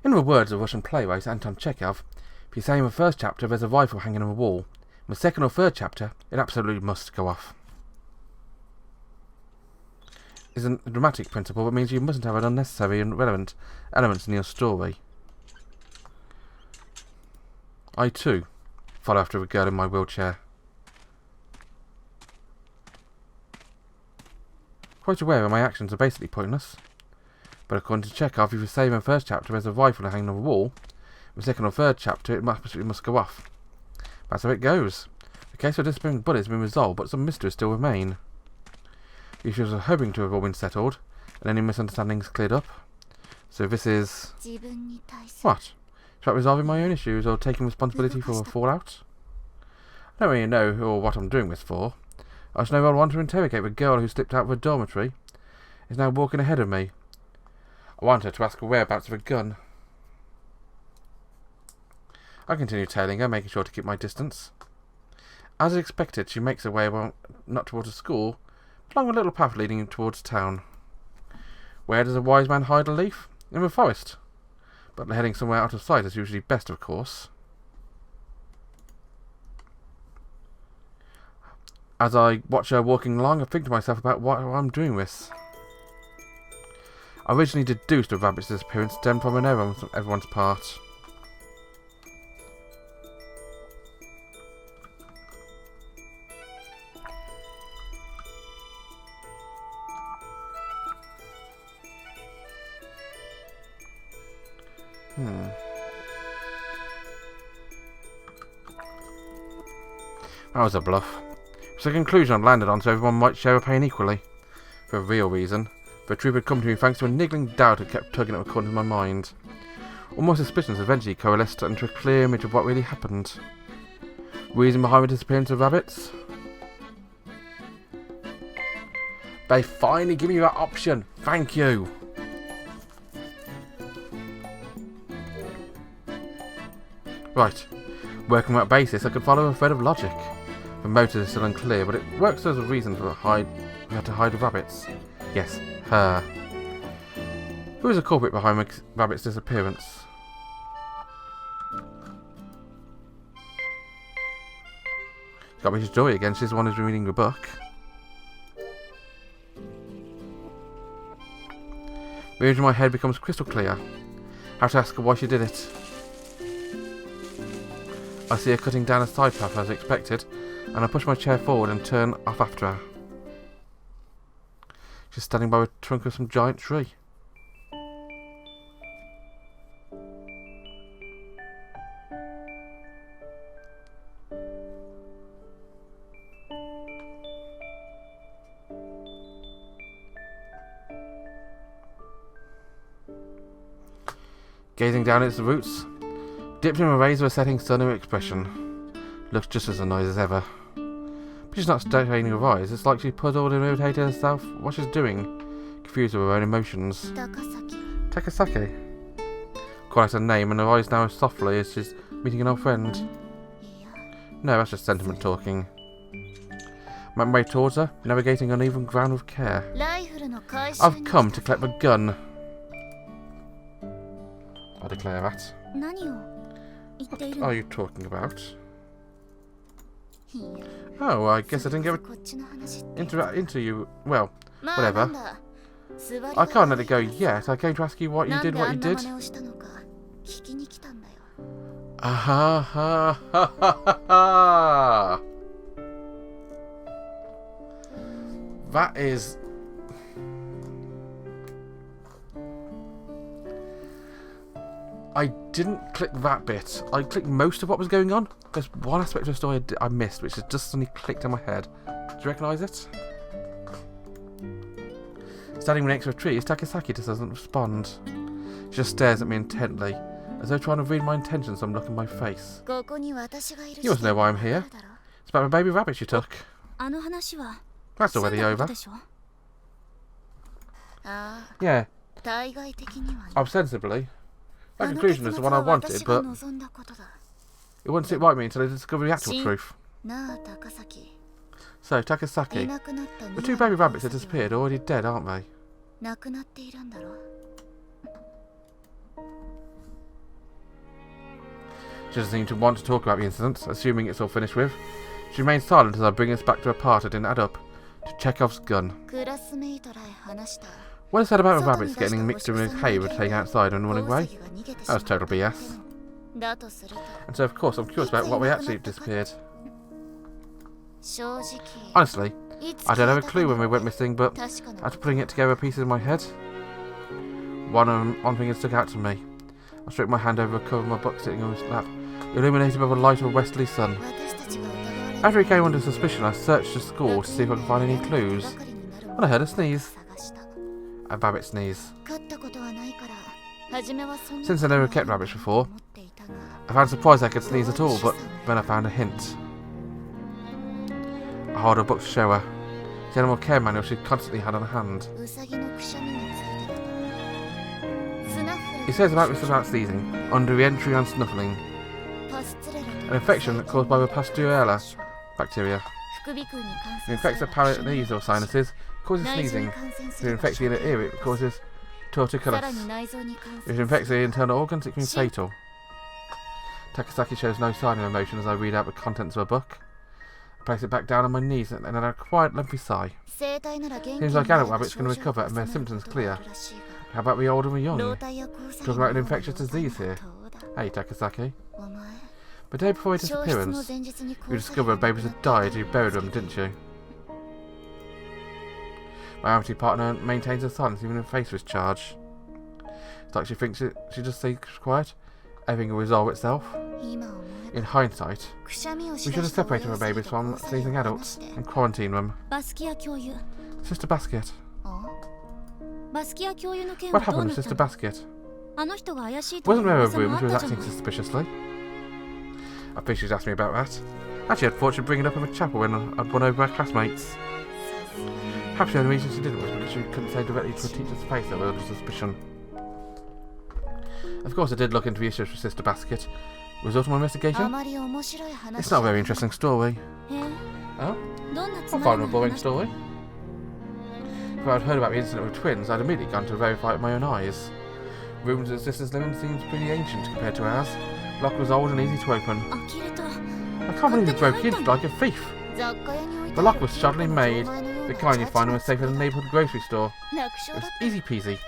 In the words of Russian playwright Anton Chekov, if you say in the first chapter there's a rifle hanging on the wall, in the second or third chapter it absolutely must go off. It's a dramatic principle that means you mustn't have an unnecessary and irrelevant elements in your story. I too follow after a girl in my wheelchair. Quite aware that my actions are basically pointless, but according to Chekov, if you say in the first chapter there's a rifle hanging on the wall, in the second or third chapter it must go off. That's how it goes. The case of disappearing bullet has been resolved, but some mysteries still remain. The issues are hoping to have all been settled, and any misunderstandings cleared up. So this is... what? It's about resolving my own issues, or taking responsibility for a fallout? I don't really know who or what I'm doing this for. I just know I want to interrogate the girl who slipped out of the dormitory. Is now walking ahead of me. I want her to ask her whereabouts of a gun. I continue tailing her, making sure to keep my distance. As expected, she makes her way, well, not towards the school, but along a little path leading towards town. Where does a wise man hide a leaf? In the forest. But heading somewhere out of sight is usually best, of course. As I watch her walking along, I think to myself about why I'm doing this. I originally deduced the rabbit's disappearance stemmed from an error on everyone's part. That was a bluff. It's a conclusion I've landed on so everyone might share a pain equally. For a real reason, the truth had come to me thanks to a niggling doubt that kept tugging at a corner of my mind. All my suspicions eventually coalesced into a clear image of what really happened. Reason behind the disappearance of rabbits? They finally give me that option. Thank you. Right. Working on that basis, I could follow a thread of logic. The motive is still unclear, but it works as a reason for her to hide the rabbits. Yes, her. Who is the culprit behind the rabbit's disappearance? Got me Chidori again. She's the one who's been reading the book. The image in my head becomes crystal clear. I have to ask her why she did it. I see her cutting down a side path as expected, and I push my chair forward and turn off after her. She's standing by the trunk of some giant tree. Gazing down at its roots, dipped in the rays of a setting sun, her expression looks just as annoyed as ever. But she's not straining her eyes. It's like she's puzzled and irritated herself what she's doing, confused with her own emotions. Takasaki. Call out her name, and her eyes narrow softly as she's meeting an old friend. No, that's just sentiment talking. Make my way towards her, navigating uneven ground with care. I've come to collect the gun. I declare that. What are you talking about? Oh, I guess I didn't get into you. Well, whatever. I can't let it go yet. I came to ask you what you did. Ah ha ha ha ha! That is... I didn't click that bit. I clicked most of what was going on. There's one aspect of the story I missed, which has just suddenly clicked in my head. Do you recognise it? Standing next to a tree, Takasaki just doesn't respond. She just stares at me intently, as though trying to read my intentions on the look in my face. You want to know why I'm here? It's about the baby rabbit you took. That's already over. Yeah. Ostensibly. That conclusion is the one I wanted, but it wouldn't sit right with me until I discovered the actual truth. So, Takasaki, the two baby rabbits that disappeared are already dead, aren't they? She doesn't seem to want to talk about the incident, assuming it's all finished with. She remains silent as I bring us back to a part I didn't add up. To Chekov's gun. What is said about the rabbits getting mixed in with hay were taken outside and running away? That was total BS. And so of course I'm curious about what way actually disappeared. Honestly, I don't have a clue when we went missing, but after putting it together pieces in my head, one thing has stuck out to me. I stroked my hand over a cover of my book sitting on his lap, illuminated by the light of a westerly sun. After he came under suspicion, I searched the school to see if I could find any clues. When I heard a sneeze. A rabbit sneeze. Since I never kept rabbits before, I found surprised I could sneeze at all, but then I found a hint. I held a book to show her. The animal care manual she constantly had on hand. It says about sneezing, under the entry on snuffling. An infection caused by the Pasteurella bacteria. It infects the palate, knees or sinuses, causes sneezing. If it infects the inner ear, it causes torticollis. If it infects the internal organs, it can be fatal. Takasaki shows no sign of emotion as I read out the contents of a book. I place it back down on my knees and then a quiet, lengthy sigh. Seems like adult rabbits can recover and their symptoms clear. How about the old and the young? Talking about an infectious disease here. Hey, Takasaki. The day before his disappearance, you discovered babies had died. You buried them, didn't you? My Amitié partner maintains her silence even in face of his charge. It's like she thinks she just stays quiet. Everything will resolve itself. In hindsight, we should have separated our babies from sneezing adults and quarantined them. Sister Basket. What happened with Sister Basket? Wasn't there a room she was acting suspiciously? I think she's asked me about that. Actually, I thought she'd bring it up in the chapel when I'd won over our classmates. Perhaps the only reason she didn't was because she couldn't say directly to a teacher's face that there was suspicion. Of course, I did look into the issues with Sister Basket. Result of my investigation? It's not a very interesting story. Oh? I found a boring story. If I'd heard about the incident with twins, I'd immediately gone to verify it with my own eyes. The rooms that sisters live in seems pretty ancient compared to ours. The lock was old and easy to open. I can't believe you broke in like a thief. The lock was shoddily made. The kind you'd find was safer than a neighbourhood grocery store. It was easy peasy.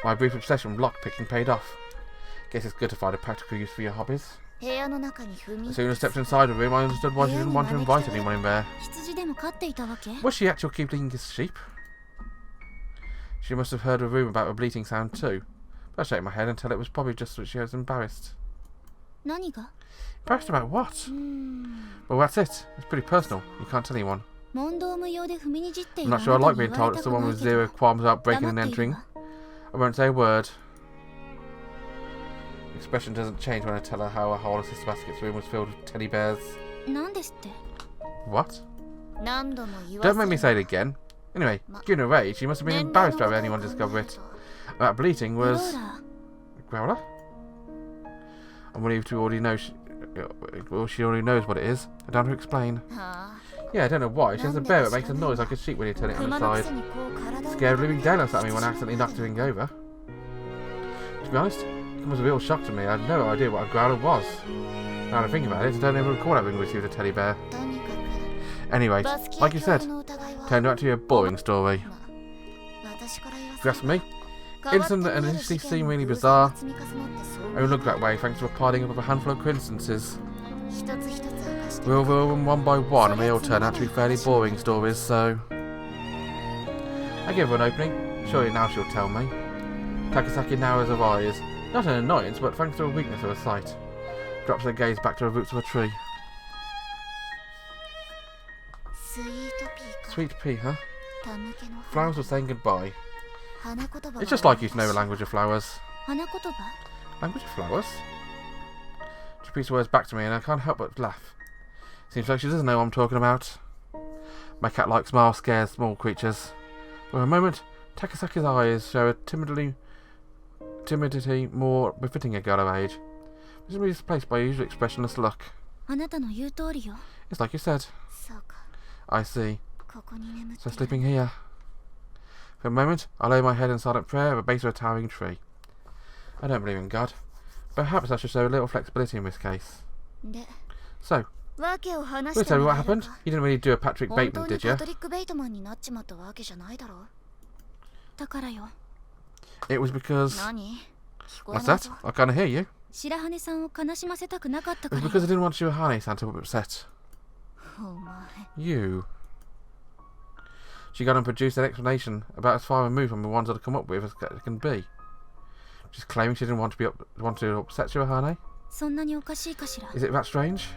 My brief obsession with lockpicking paid off. Guess it's good to find a practical use for your hobbies. As soon as I stepped inside the room, I understood why she didn't want to invite anyone in there. Was she actually keeping his sheep? She must have heard a rumour about a bleating sound too. But I shook my head until it was probably just that she was embarrassed. Embarrassed about what? Well, that's it. It's pretty personal. You can't tell anyone. I'm not sure I like being told it's the one with zero qualms about breaking and entering. I won't say a word. The expression doesn't change when I tell her how a whole of Sister Basket's room was filled with teddy bears. What? Don't make me say it again. Anyway, given her age, she must have been embarrassed to have anyone discover it. That bleating was... Growler? I'm relieved to already know she already knows what it is. I don't know how to explain. Yeah, I don't know why. She has a bear that makes a noise like a sheep when you turn it on the side. Scared living daylights at me when I accidentally knocked everything over. To be honest, it was a real shock to me. I had no idea what a growler was. Now that I think about it, I don't even recall having received a teddy bear. Anyway, like you said, turned out to be a boring story. If you ask me, incident that initially seemed really bizarre, only looked that way thanks to a piling up of a handful of coincidences. We all were one by one, and they all turned out to be fairly boring stories, so... I give her an opening. Surely now she'll tell me. Takasaki narrows her eyes. Not an annoyance, but thanks to a weakness of her sight. Drops her gaze back to the roots of a tree. Sweet pea, huh? Flowers were saying goodbye. It's just like you to know the language of flowers. Language of flowers? She repeats the words back to me and I can't help but laugh. Seems like she doesn't know what I'm talking about. My cat-like smile scares small creatures. For a moment, Takasaki's eyes show a timidity more befitting a girl her age. This is replaced by a usually expressionless look. It's like you said. I see. So sleeping here. For a moment, I lay my head in silent prayer at the base of a towering tree. I don't believe in God, Perhaps I should show a little flexibility in this case. So, will you tell me what happened? You didn't really do a Patrick Bateman, did you? It was because... What's that? I can't hear you. It was because I didn't want Shirahane-san to be upset. You. She got and produced an explanation about as far removed from the ones I'd come up with as it can be. She's claiming she didn't want to upset Shirahane. Is it that strange?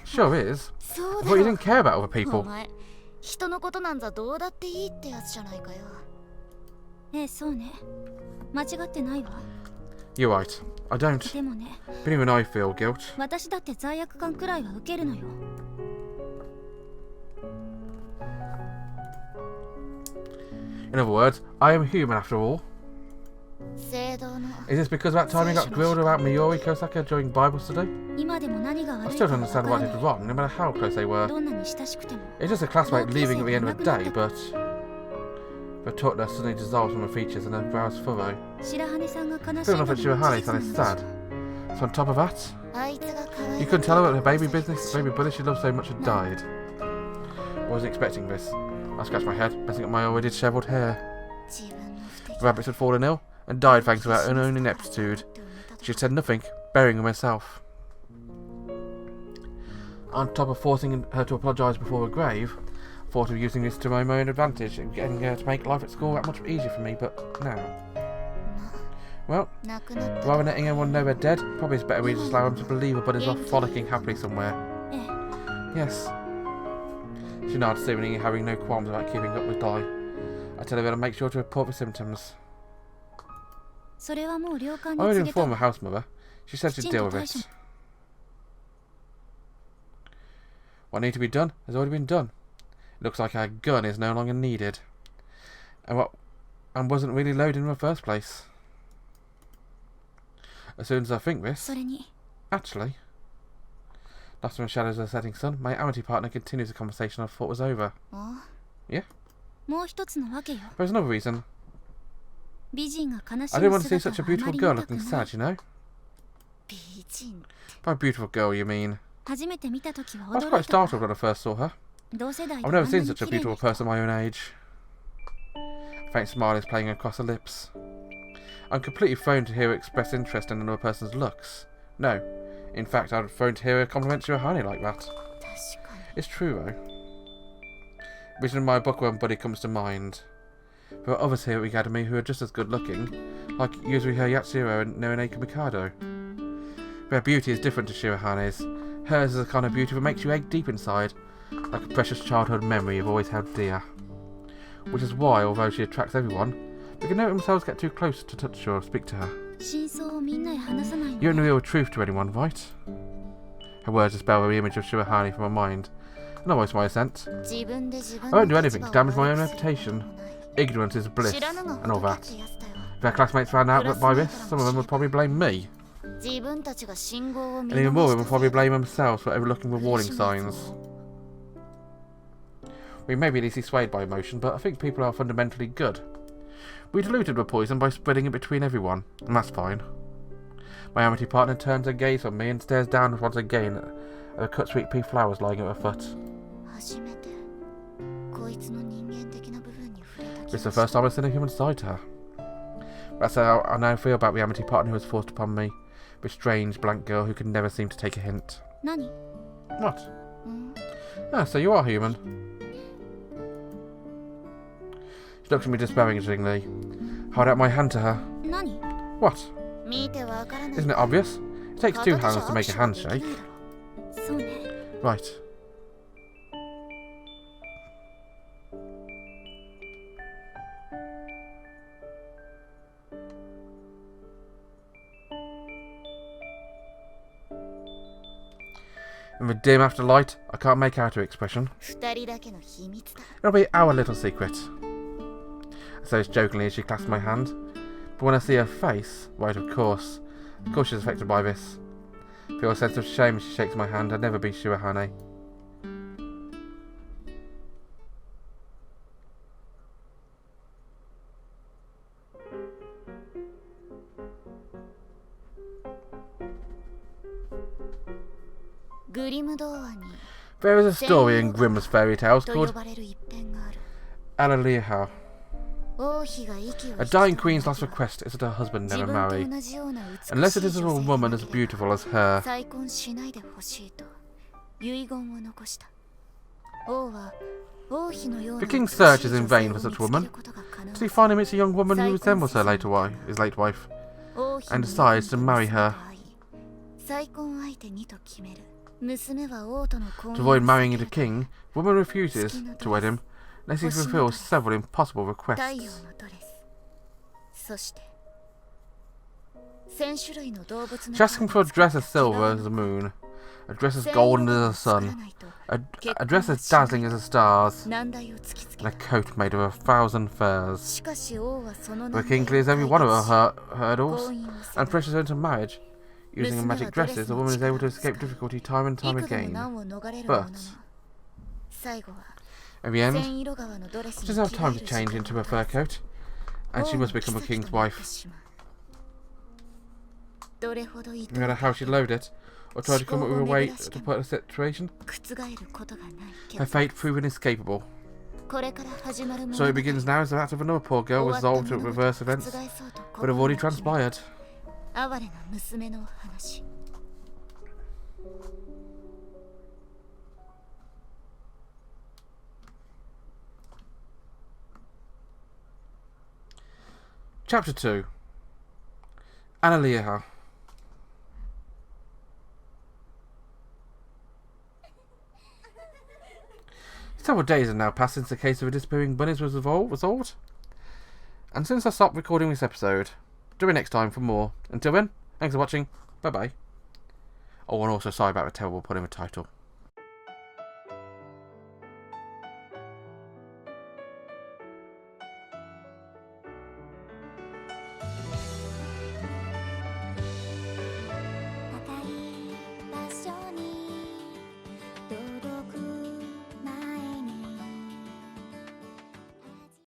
Sure is. I thought you didn't care about other people. You're right. I don't. But even I feel guilt. In other words, I am human after all. Is this because of that time you got grilled about Yuri Kosaka during Bible study? I still don't understand what I did wrong, no matter how close they were. It's just a classmate leaving at the end of the day, but the tauteness suddenly dissolves from her features and her brows furrow. Still enough that Shirahane-san is sad. So on top of that, you couldn't tell her that her baby brother she loved so much had died. I wasn't expecting this. I scratched my head, messing up my already dishevelled hair. The rabbits had fallen ill and died thanks to her own ineptitude. She had said nothing, burying them herself. On top of forcing her to apologise before her grave, I thought of using this to my own advantage and getting her to make life at school that much easier for me, but now... Well, rather than letting everyone know they're dead, probably it's better we just allow them to believe her buddy's off frolicking happily somewhere. Yes. She nodded, seemingly having no qualms about keeping up with Dolly. I tell her to make sure to report the symptoms. I already informed the house mother. She said she'd deal with it. What needed to be done has already been done. It looks like our gun is no longer needed. And wasn't really loaded in the first place. As soon as I think this... Actually... Lost in the shadows of the setting sun, my amity partner continues the conversation I thought was over. Yeah? There's another reason. I didn't want to see such a beautiful girl looking sad, you know? By beautiful girl, you mean? I was quite startled when I first saw her. I've never seen such a beautiful person my own age. A faint smile is playing across her lips. I'm completely thrown to hear her express interest in another person's looks. No. In fact, I'm thrown to hear her compliment Shirahane like that. It's true, though. Vision of my bookworm buddy comes to mind. There are others here at the Academy who are just as good looking, like Yuri Yatsuro and Noenaka Mikado. Their beauty is different to Shirahane's. Hers is the kind of beauty that makes you ache deep inside, like a precious childhood memory you've always held dear. Which is why, although she attracts everyone, they can never themselves get too close to touch her or speak to her. You don't know real truth to anyone, right? Her words dispel the image of Shirahane from my mind, and I voice my assent. I won't do anything to damage my own reputation. Ignorance is bliss, and all that. If our classmates found out by this, some of them would probably blame me. And even more of them would probably blame themselves for overlooking the warning signs. We may be easily swayed by emotion, but I think people are fundamentally good. We diluted the poison by spreading it between everyone, and that's fine. My amity partner turns her gaze on me and stares down once again at the cut sweet pea flowers lying at her foot. This is the first time I've seen a human side to her. That's how I now feel about the amity partner who was forced upon me, this strange, blank girl who can never seem to take a hint. What? Ah, so you are human. She looked at me despairingly. Held out my hand to her. What? Isn't it obvious? It takes two hands to make a handshake. Right. In the dim afterlight, I can't make out her expression. It'll be our little secret. I say jokingly as she clasps my hand. But when I see her face, right, of course she's affected by this. I feel a sense of shame as she shakes my hand. I'd never be Shirahane. There is a story in Grimm's fairy tales called Alaliha. A dying queen's last request is that her husband never marry, unless it is a woman as beautiful as her. The king searches in vain for such a woman, till he finally meets a young woman who resembles his late wife, and decides to marry her. To avoid marrying the king, the woman refuses to wed him unless he fulfills several impossible requests. She asks him for a dress as silver as the moon, a dress as golden as the sun, a dress as dazzling as the stars, and a coat made of 1,000 furs. The king clears every one of her hurdles and pressures her into marriage. Using her magic dresses, the woman is able to escape difficulty time and time again. But at the end, she doesn't have time to change into her fur coat, and she must become a king's wife. No matter how she loathed it, or tried to come up with a way to put the situation, her fate proved inescapable. So it begins now as the act of another poor girl resolved to reverse events, but have already transpired. Chapter 2. Alaliha. Several days have now passed since the case of the disappearing bunnies was resolved, and since I stopped recording this episode. Do it next time for more. Until then, thanks for watching. Bye bye. Oh, and also sorry about the terrible pun in the title.